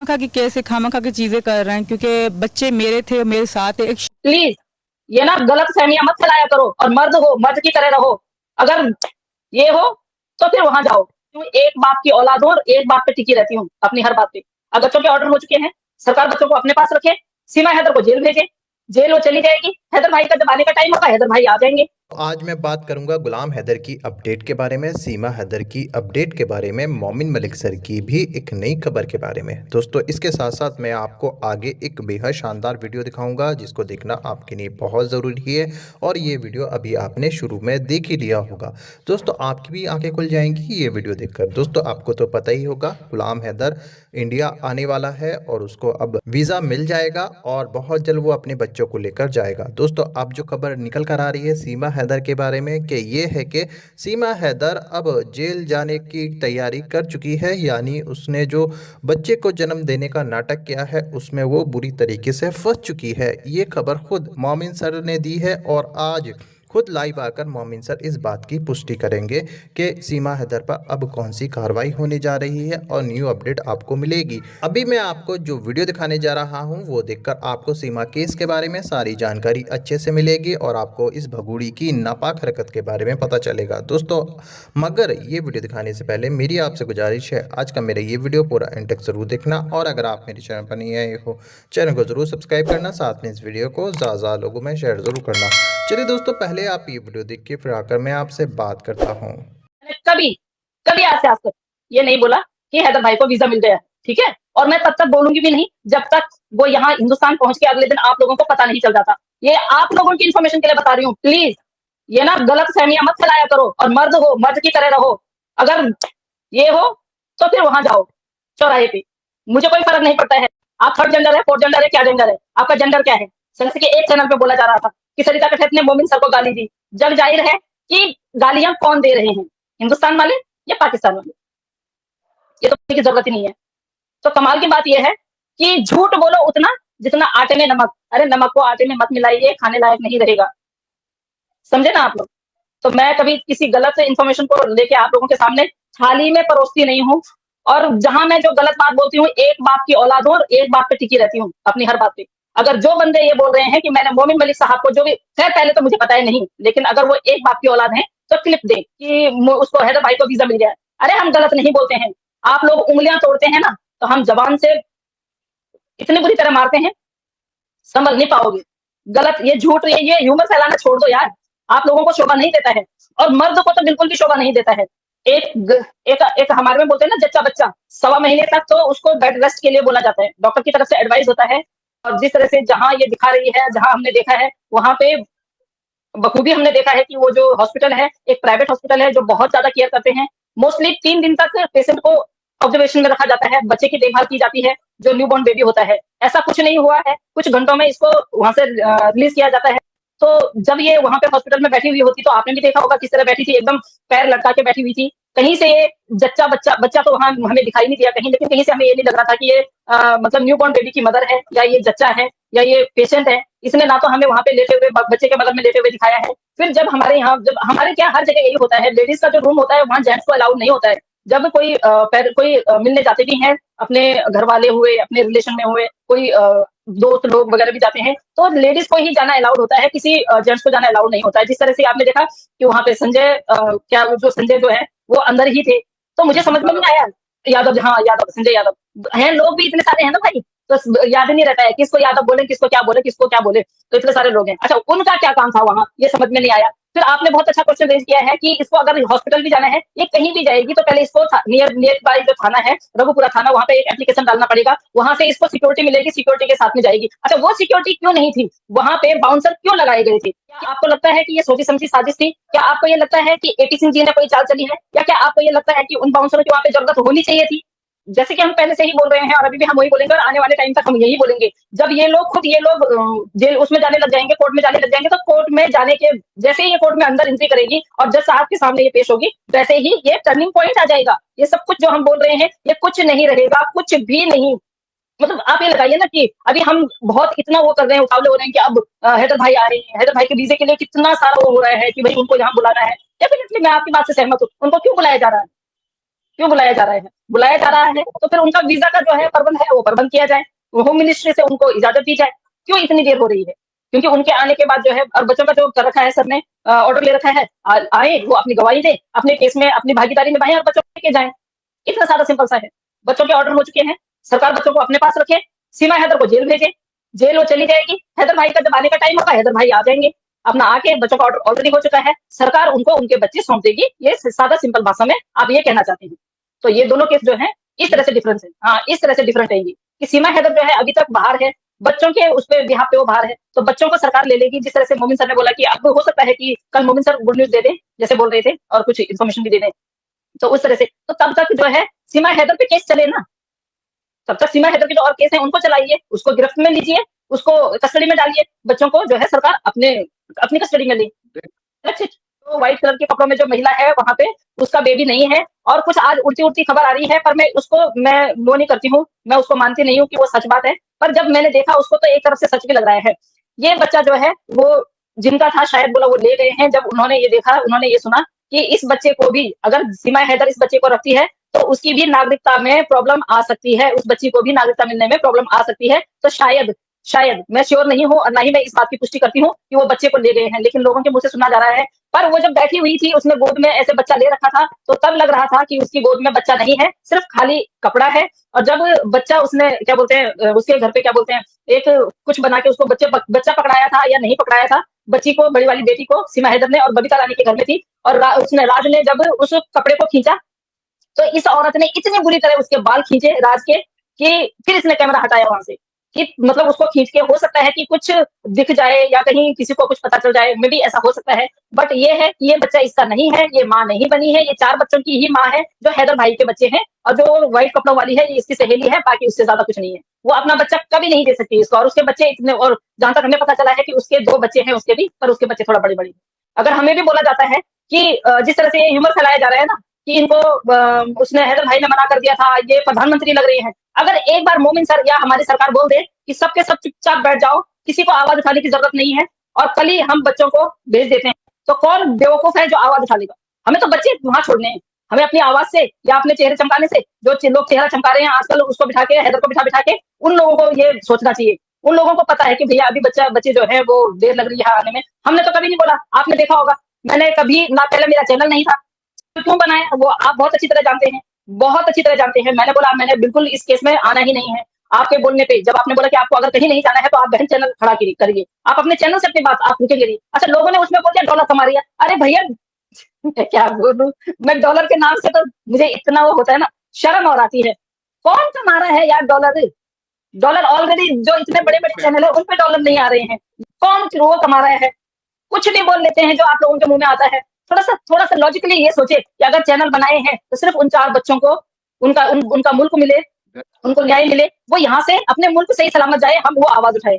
खा की कैसे खामा खा की चीजें कर रहे हैं, क्योंकि बच्चे मेरे थे, मेरे साथ एक। प्लीज ये ना गलत फहमियां मत फैलाया करो, और मर्द हो मर्द की तरह रहो। अगर ये हो तो फिर वहां जाओ। क्यों एक बाप की औलाद हूं और एक बाप पे टिकी रहती हूँ अपनी हर बात पे। अब बच्चों के ऑर्डर हो चुके हैं, सरकार बच्चों को अपने पास रखे, सीमा हैदर को जेल भेजे, जेल वो चली जाएगी, हैदर भाई का जब आने का टाइम होगा हैदर भाई आ जाएंगे। आज मैं बात करूंगा गुलाम हैदर की अपडेट के बारे में, सीमा हैदर की अपडेट के बारे में, मोमिन मलिक सर की भी एक नई खबर के बारे में। दोस्तों इसके साथ साथ मैं आपको आगे एक बेहद शानदार वीडियो दिखाऊंगा जिसको देखना आपके लिए बहुत ज़रूरी है, और ये वीडियो अभी आपने शुरू में देख ही लिया होगा। दोस्तों आपकी भी आंखें खुल जाएंगी ये वीडियो देखकर। दोस्तों आपको तो पता ही होगा गुलाम हैदर इंडिया आने वाला है और उसको अब वीज़ा मिल जाएगा और बहुत जल्द वो अपने बच्चों को लेकर जाएगा। दोस्तों अब जो खबर निकल कर आ रही है सीमा हैदर के बारे में कि ये है कि सीमा हैदर अब जेल जाने की तैयारी कर चुकी है, यानी उसने जो बच्चे को जन्म देने का नाटक किया है उसमें वो बुरी तरीके से फंस चुकी है। ये खबर खुद मोमिन सर ने दी है और आज खुद लाइव आकर मोमिन सर इस बात की पुष्टि करेंगे कि सीमा हैदर पर अब कौन सी कार्रवाई होने जा रही है और न्यू अपडेट आपको मिलेगी। अभी मैं आपको जो वीडियो दिखाने जा रहा हूं वो देखकर आपको सीमा केस के बारे में सारी जानकारी अच्छे से मिलेगी और आपको इस भगोड़ी की नापाक हरकत के बारे में पता चलेगा। दोस्तों मगर ये वीडियो दिखाने से पहले मेरी आपसे गुजारिश है, आज का मेरा ये वीडियो पूरा एंड तक जरूर देखना, और अगर आप मेरे चैनल पर नहीं आए हो चैनल को जरूर सब्सक्राइब करना, साथ में इस वीडियो को ज़्यादा लोगों में शेयर जरूर करना। चलिए दोस्तों पहले आप ये वीडियो देख के फिर आकर मैं आपसे बात करता हूँ। कभी कभी आज तक ये नहीं बोला कि हैदर भाई को वीजा मिल गया, ठीक है, और मैं तब तक बोलूंगी भी नहीं जब तक वो यहाँ हिंदुस्तान पहुंच के अगले दिन आप लोगों को पता नहीं चल जाता। ये आप लोगों की इन्फॉर्मेशन के लिए बता रही हूँ। प्लीज ये ना गलत फहमियां मत फैलाया करो, और मर्द हो मर्द की तरह रहो। अगर ये हो तो फिर वहां जाओ चौराहे पे, मुझे कोई फर्क नहीं पड़ता है। आप थर्ड जेंडर है, फोर्थ जेंडर है, क्या जेंडर है, आपका जेंडर क्या है। जैसे कि एक चैनल पे बोला जा रहा था कि सरिता कठेत ने मोमिन सर को गाली दी। जग जाहिर है कि गालियां कौन दे रहे हैं, हिंदुस्तान वाले या पाकिस्तान वाले, ये तो की जरूरत ही नहीं है। तो कमाल की बात यह है कि झूठ बोलो उतना जितना आटे में नमक। अरे नमक को आटे में मत मिलाइए, खाने लायक नहीं रहेगा, समझे ना आप लोग। तो मैं कभी किसी गलत इन्फॉर्मेशन को लेके आप लोगों के सामने थाली में परोसती नहीं हूँ, और जहां मैं जो गलत बात बोलती हूँ एक बाप की औलाद हूँ और एक बाप पे टिकी रहती हूँ अपनी हर बात पे। अगर जो बंदे ये बोल रहे हैं कि मैंने मोमिन मलिक साहब को जो भी, खैर पहले तो मुझे पता है नहीं, लेकिन अगर वो एक बाप की औलाद है तो क्लिप दे कि उसको हैदर भाई को वीजा मिल गया। अरे हम गलत नहीं बोलते हैं, आप लोग उंगलियां तोड़ते हैं ना, तो हम जबान से इतनी बुरी तरह मारते हैं समझ नहीं पाओगे। गलत ये झूठ ये ह्यूमर फैलाना छोड़ दो यार, आप लोगों को शोभा नहीं देता है, और मर्द को तो बिल्कुल भी शोभा नहीं देता है। एक हमारे में बोलते हैं ना जच्चा बच्चा, 1.25 महीने तक तो उसको बेड रेस्ट के लिए बोला जाता है, डॉक्टर की तरफ से एडवाइस होता है। और जिस तरह से जहां ये दिखा रही है, जहां हमने देखा है वहां पे बखूबी हमने देखा है कि वो जो हॉस्पिटल है एक प्राइवेट हॉस्पिटल है जो बहुत ज्यादा केयर करते हैं। मोस्टली 3 दिन तक पेशेंट को ऑब्जर्वेशन में रखा जाता है, बच्चे की देखभाल की जाती है जो न्यूबॉर्न बेबी होता है। ऐसा कुछ नहीं हुआ है, कुछ घंटों में इसको वहां से रिलीज किया जाता है। तो जब ये वहां पे हॉस्पिटल में बैठी हुई होती तो आपने भी देखा होगा किस तरह बैठी थी, एकदम पैर लटका के बैठी हुई थी। कहीं से ये जच्चा बच्चा बच्चा तो वहां हमें दिखाई नहीं दिया कहीं, लेकिन कहीं से हमें ये नहीं लग रहा था कि ये मतलब न्यूबॉर्न बेबी की मदर है या ये जच्चा है या ये पेशेंट है। इसने ना तो हमें वहां पे लेटे हुए बच्चे के बगल में लेटे हुए दिखाया है। फिर जब हमारे यहाँ, जब हमारे क्या हर जगह यही होता है, लेडीज का जो रूम होता है वहाँ जेंट्स को अलाउड नहीं होता है। जब कोई मिलने जाते भी हैं, अपने घर वाले हुए, अपने रिलेशन में हुए कोई दोस्त लोग वगैरह भी जाते हैं, तो लेडीज को ही जाना अलाउड होता है, किसी जेंट्स को जाना अलाउड नहीं होता है। जिस तरह से आपने देखा कि वहां पे संजय क्या जो संजय जो है वो अंदर ही थे, तो मुझे समझ में नहीं आया। यादव, हाँ यादव, संजय यादव हैं, लोग भी इतने सारे हैं ना भाई, तो याद ही नहीं रहता है किसको यादव बोले, किसको क्या बोले, किसको क्या बोले, तो इतने सारे लोग हैं। अच्छा उनका क्या काम था वहां, ये समझ में नहीं आया। फिर आपने बहुत अच्छा क्वेश्चन रेज किया है कि इसको अगर हॉस्पिटल भी जाना है, ये कहीं भी जाएगी तो पहले इसको नियर बाई जो थाना है रघुपुरा थाना, वहां पे एक एप्लीकेशन डालना पड़ेगा, वहां से इसको सिक्योरिटी मिलेगी, सिक्योरिटी के साथ में जाएगी। अच्छा वो सिक्योरिटी क्यों नहीं थी वहां पे, बाउंसर क्यों लगाए गए थे? क्या आपको लगता है कि ये सोची समझी साजिश थी? क्या आपको ये लगता है कि एपी सिंह जी ने कोई चाल चली है, या क्या आपको ये लगता है कि उन बाउंसरों की वहां पे जरूरत होनी चाहिए थी? जैसे कि हम पहले से ही बोल रहे हैं और अभी भी हम वही बोलेंगे और आने वाले टाइम तक हम यही बोलेंगे। जब ये लोग जेल उसमें जाने लग जाएंगे, कोर्ट में जाने लग जाएंगे, तो कोर्ट में जाने के जैसे ही ये कोर्ट में अंदर एंट्री करेगी और जज साहब के सामने ये पेश होगी, वैसे ही ये टर्निंग पॉइंट आ जाएगा। ये सब कुछ जो हम बोल रहे हैं ये कुछ नहीं रहेगा, कुछ भी नहीं। मतलब आप ये लगाइए ना कि अभी हम बहुत इतना वो कर रहे हैं, उतावले हो रहे हैं कि अब हैदर भाई आ रहे हैं, हैदर भाई के वीजे के लिए कितना सारा वो हो रहा है कि भाई उनको यहाँ बुलाना है। डेफिनेटली मैं आपकी बात से सहमत हूँ, उनको क्यों बुलाया जा रहा है, क्यों बुलाया जा रहा है? बुलाया जा रहा है तो फिर उनका वीजा का जो है प्रबंध है वो प्रबंध किया जाए, होम मिनिस्ट्री से उनको इजाजत दी जाए। क्यों इतनी देर हो रही है? क्योंकि उनके आने के बाद जो है और बच्चों का जो कर रखा है सर ने ऑर्डर ले रखा है, आए वो अपनी गवाही दे, अपने केस में अपनी भागीदारी निभाएं और बच्चों को लेके जाएं। इतना सारा सिंपल सा है। बच्चों के ऑर्डर हो चुके हैं, सरकार बच्चों को अपने पास रखे, सीमा हैदर को जेल भेजे, जेल वो चली जाएगी, हैदर भाई का जब आने का टाइम होगा हैदर भाई आ जाएंगे, अपना आके बच्चों का ऑर्डर ऑलरेडी हो चुका है, सरकार उनको उनके बच्चे सौंप देगी। ये सादा सिंपल भाषा में आप ये कहना चाहते हैं। तो ये दोनों केस जो है इस तरह से डिफरेंस है। हाँ, इस तरह से डिफरेंट है ये कि सीमा हैदर जो है अभी तक बाहर है, बच्चों के उस पे बिहाफ पे वो बाहर है, तो बच्चों को सरकार ले लेगी। जिस तरह से मोमिन सर ने बोला कि अब हो सकता है कि कल मोमिन सर गुड न्यूज दे दें, जैसे बोल रहे थे, और कुछ इन्फॉर्मेशन भी दे दें, तो उस तरह से तो तब तक जो है सीमा हैदर पे केस चले ना, तब तक सीमा हैदर के जो और केस हैं उनको चलाइए, उसको गिरफ्त में लीजिए, उसको कस्टडी में डालिए, बच्चों को जो है सरकार अपनी कस्टडी में ले। That's it। तो व्हाइट कलर के कपड़ों में जो महिला है वहां पे उसका बेबी नहीं है, और कुछ आज उड़ती उड़ती खबर आ रही है, पर मैं वो नहीं करती हूँ, मैं उसको मानती नहीं हूँ कि वो सच बात है। पर जब मैंने देखा उसको तो एक तरफ से सच भी लग रहा है। ये बच्चा जो है वो जिनका था, शायद बोला वो ले गए हैं। जब उन्होंने ये देखा, उन्होंने ये सुना कि इस बच्चे को भी, अगर सीमा हैदर इस बच्चे को रखती है तो उसकी भी नागरिकता में प्रॉब्लम आ सकती है, उस बच्ची को भी नागरिकता मिलने में प्रॉब्लम आ सकती है। तो शायद मैं श्योर नहीं हूँ और ना ही मैं इस बात की पुष्टि करती हूँ कि वो बच्चे को ले गए हैं, लेकिन लोगों के मुंह से सुना जा रहा है। पर वो जब बैठी हुई थी, उसने गोद में ऐसे बच्चा ले रखा था, तो तब लग रहा था कि उसकी गोद में बच्चा नहीं है, सिर्फ खाली कपड़ा है। और जब बच्चा उसने क्या बोलते हैं उसके घर पे क्या बोलते हैं, एक कुछ बना के उसको बच्चा पकड़ाया था या नहीं पकड़ाया था, बच्ची को, बड़ी वाली बेटी को सीमा हैदर ने, और बबीता रानी के घर में थी, और उसने राज ने जब उस कपड़े को खींचा तो इस औरत ने इतनी बुरी तरह उसके बाल खींचे राज के कि फिर इसने कैमरा हटाया वहां से, कि मतलब उसको खींच के, हो सकता है कि कुछ दिख जाए या कहीं किसी को कुछ पता चल जाए, मे बी ऐसा हो सकता है। बट ये है कि ये बच्चा इसका नहीं है, ये माँ नहीं बनी है, ये 4 बच्चों की ही माँ है, जो हैदर भाई के बच्चे हैं, और जो व्हाइट कपड़ों वाली है ये इसकी सहेली है, बाकी उससे ज्यादा कुछ नहीं है। वो अपना बच्चा कभी नहीं दे सकती इसको, और उसके बच्चे इतने, और जहां तक हमें पता चला है कि उसके 2 बच्चे हैं उसके भी, पर उसके बच्चे थोड़ा बड़े बड़े। अगर हमें भी बोला जाता है कि जिस तरह से ये ह्यूमर फैलाया जा रहा है ना कि इनको उसने, हैदर भाई ने मना कर दिया था, ये प्रधानमंत्री लग रहे हैं। अगर एक बार मोमिन सर या हमारी सरकार बोल दे कि सबके सब चुपचाप बैठ जाओ, किसी को आवाज उठाने की जरूरत नहीं है, और कल ही हम बच्चों को भेज देते हैं, तो कौन बेवकूफ है जो आवाज उठा लेगा? हमें तो बच्चे वहां छोड़ने हैं, हमें अपनी आवाज से या अपने चेहरे चमकाने से, जो लोग चेहरा चमका रहे हैं आजकल, उसको बिठा के, हैदर को बिठा के, उन लोगों को ये सोचना चाहिए। उन लोगों को पता है कि भैया अभी बच्चे जो है वो देर लग रही है आने में। हमने तो कभी नहीं बोला, आपने देखा होगा, मैंने कभी ना, पहले मेरा चैनल नहीं था, तो क्यों बनाया वो आप बहुत अच्छी तरह जानते हैं, बहुत अच्छी तरह जानते हैं। मैंने बोला मैंने बिल्कुल इस केस में आना ही नहीं है। आपके बोलने पे, जब आपने बोला कि आपको अगर कहीं नहीं जाना है तो आप बहन चैनल खड़ा करिए, आप अपने चैनल से अपनी बात आप रुकेंगे नहीं। अच्छा, लोगों ने उसमें बोल दिया डॉलर कमा रही है। अरे भैया मैं क्या बोलूं, मैं डॉलर के नाम से तो मुझे इतना वो होता है ना, शर्म और आती है। कौन कमा रहा है यार डॉलर? डॉलर ऑलरेडी जो इतने बड़े बड़े चैनल है उन पे डॉलर नहीं आ रहे हैं, कौन वो कमा रहा है? कुछ भी बोल लेते हैं जो आप लोगों के मुंह में आता है। थोड़ा सा लॉजिकली ये सोचे कि अगर चैनल बनाए हैं तो सिर्फ उन 4 बच्चों को उनका मुल्क मिले, उनको न्याय मिले, वो यहाँ से अपने मुल्क सही सलामत जाए, हम वो आवाज उठाए।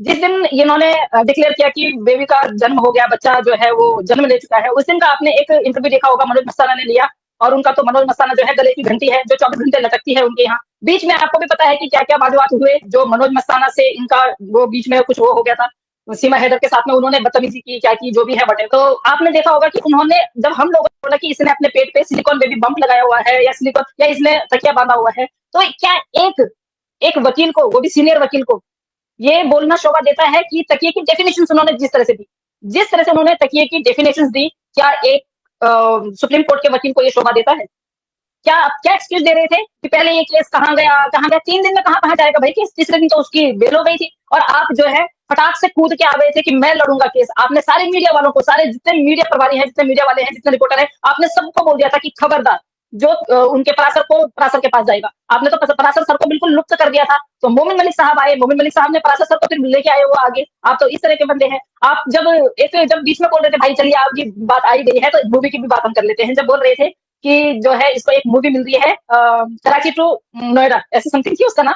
जिस दिन इन्होंने डिक्लेयर किया कि बेबी का जन्म हो गया, बच्चा जो है वो जन्म ले चुका है, उस दिन का आपने एक इंटरव्यू देखा होगा, मनोज मस्ताना ने लिया, और उनका तो मनोज मस्ताना जो है गले की घंटी है जो 24 घंटे लटकती है उनके यहाँ। बीच में आपको भी पता है कि क्या क्या वादविवाद हुए, जो मनोज मस्ताना से इनका वो बीच में कुछ वो हो गया था, सीमा हैदर के साथ में उन्होंने बदतमीजी की, क्या की, जो भी है बटे। तो आपने देखा होगा कि उन्होंने, जब हम लोगों ने बोला कि इसने अपने पेट पे सिलिकॉन बेबी बम्प लगाया हुआ है या सिलिकॉन, या इसने तकिया बांधा हुआ है, तो क्या एक वकील को, वो भी सीनियर वकील को, ये बोलना शोभा देता है कि तकिए की डेफिनेशन उन्होंने जिस तरह से उन्होंने तकिए की डेफिनेशन दी, क्या एक सुप्रीम कोर्ट के वकील को ये शोभा देता है? क्या एक्सक्यूज दे रहे थे कि पहले ये केस कहाँ गया 3 दिन में कहाँ जाएगा भाई केस? तीसरे दिन तो उसकी बेल हो गई थी, और आप जो है फटाक से कूद के आ गए थे कि मैं लड़ूंगा केस। आपने सारे मीडिया वालों को, सारे जितने मीडिया प्रभारी हैं, जितने मीडिया वाले हैं, जितने रिपोर्टर हैं, आपने सबको बोल दिया था कि खबरदार जो उनके परासर के पास जाएगा। आपने तो परासर सर को बिल्कुल लुप्त कर दिया था। तो मोमिन मलिक साहब आए, मोमिन मलिक साहब ने परासर सर को फिर लेके आए वो आगे। आप तो इस तरह के बंदे हैं। आप जब बीच में बोल रहे थे भाई चलिए आपकी बात आई गई है तो मूवी की भी बात हम कर लेते हैं, जब बोल रहे थे कि जो है इसको एक मूवी मिल रही है कराची टू नोएडा, ऐसे समथिंग थी उसका नाम।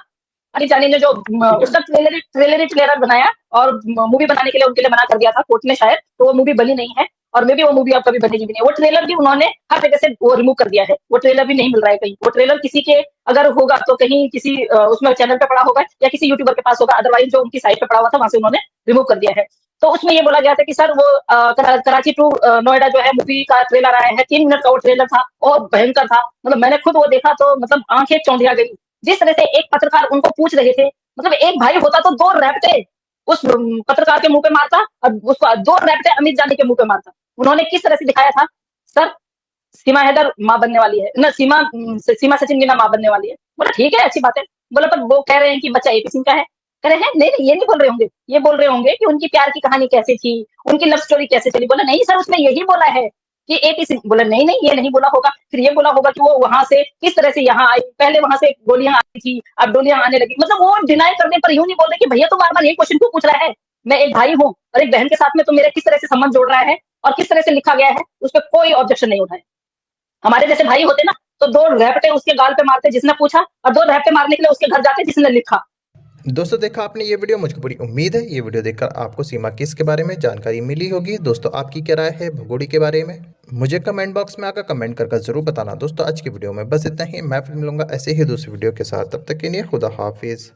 अली जानी ने जो उसका ट्रेलर बनाया और मूवी बनाने के लिए उनके लिए मना कर दिया था कोर्ट ने शायद, तो वो मूवी बनी नहीं है। और मे भी वो मूवी अब कभी बनेगी भी नहीं। वो ट्रेलर भी उन्होंने हर जगह से वो रिमूव कर दिया है, वो ट्रेलर भी नहीं मिल रहा है कहीं। वो ट्रेलर किसी के अगर होगा तो कहीं किसी उसमें चैनल पे पड़ा होगा या किसी यूट्यूबर के पास होगा, अदरवाइज जो उनकी साइट पे पड़ा हुआ था वहां से उन्होंने रिमूव कर दिया है। तो उसमें ये बोला गया था कि सर वो कराची टू नोएडा जो है मूवी का ट्रेलर आया है, 3 मिनट का वो ट्रेलर था और भयंकर था। मतलब मैंने खुद वो देखा तो मतलब आंखें चौंधिया गई। जिस तरह से एक पत्रकार उनको पूछ रहे थे, मतलब एक भाई होता तो 2 रैपटे उस पत्रकार के मुंह पे मारता और उसको 2 रैपटे अमित जानी के मुंह पे मारता। उन्होंने किस तरह से दिखाया था, सर सीमा हैदर माँ बनने वाली है ना, सीमा सचिन की ना माँ बनने वाली है। बोला ठीक है, अच्छी बात है। बोला पर वो कह रहे हैं कि बच्चा एपी सिंह का है। कह रहे हैं नहीं नहीं, ये नहीं बोल रहे होंगे, ये बोल रहे होंगे कि उनकी प्यार की कहानी कैसे थी, उनकी लव स्टोरी कैसे चली। बोला नहीं सर, उसमें यही बोला है कि एपी सिंह। बोला नहीं नहीं, ये नहीं बोला होगा। फिर ये बोला होगा कि वो वहां से किस तरह से यहाँ आई, पहले वहां से गोलियां आई थी, अब डोलियां आने लगी। मतलब वो डिनाई करने पर यूं नहीं बोल रहे कि भैया तुम बार बार ये क्वेश्चन क्यों पूछ रहा है, मैं एक भाई हूँ और एक बहन के साथ में तुम मेरा किस तरह से संबंध जोड़ रहा है और किस तरह से लिखा गया है, उस पर कोई ऑब्जेक्शन नहीं उठाए। हमारे जैसे भाई होते ना तो 2 रैपटे उसके गाल पे मारते जिसने पूछा, और 2 रैपटे मारने के लिए उसके घर जाते जिसने लिखा। दोस्तों देखा आपने ये वीडियो, मुझको पूरी उम्मीद है ये वीडियो देखकर आपको सीमा किस के बारे में जानकारी मिली होगी। दोस्तों आपकी क्या राय है भगोड़ी के बारे में, मुझे कमेंट बॉक्स में आकर कमेंट कर जरूर बताना। दोस्तों आज की वीडियो में बस इतना ही, मैं फिर मिलूंगा ऐसे ही दूसरी वीडियो के साथ, तब तक के लिए खुदा हाफिज।